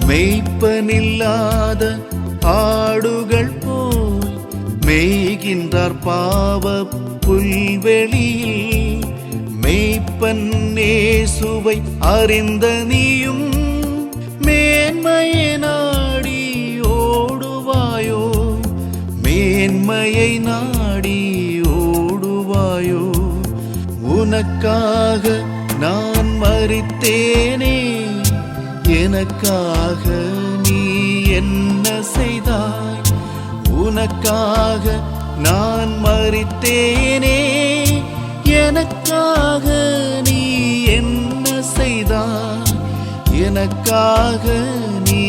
மெய்ப்பனில்லாத ஆடுகள் போல் மேய்கின்றார் பாவ புல்வெளியில். மெய்ப்பன் இயேசுவை அறிந்த நீயும் மேன்மையை நாடி ஓடுவாயோ? மேன்மையை நாடி ஓடுவாயோ? உனக்காக நான் மரித்தேனே, எனக்காக நீ என்ன செய்தாய்? உனக்காக நான் மரித்தேனே, எனக்காக நீ என்ன செய்தாய்? எனக்காக நீ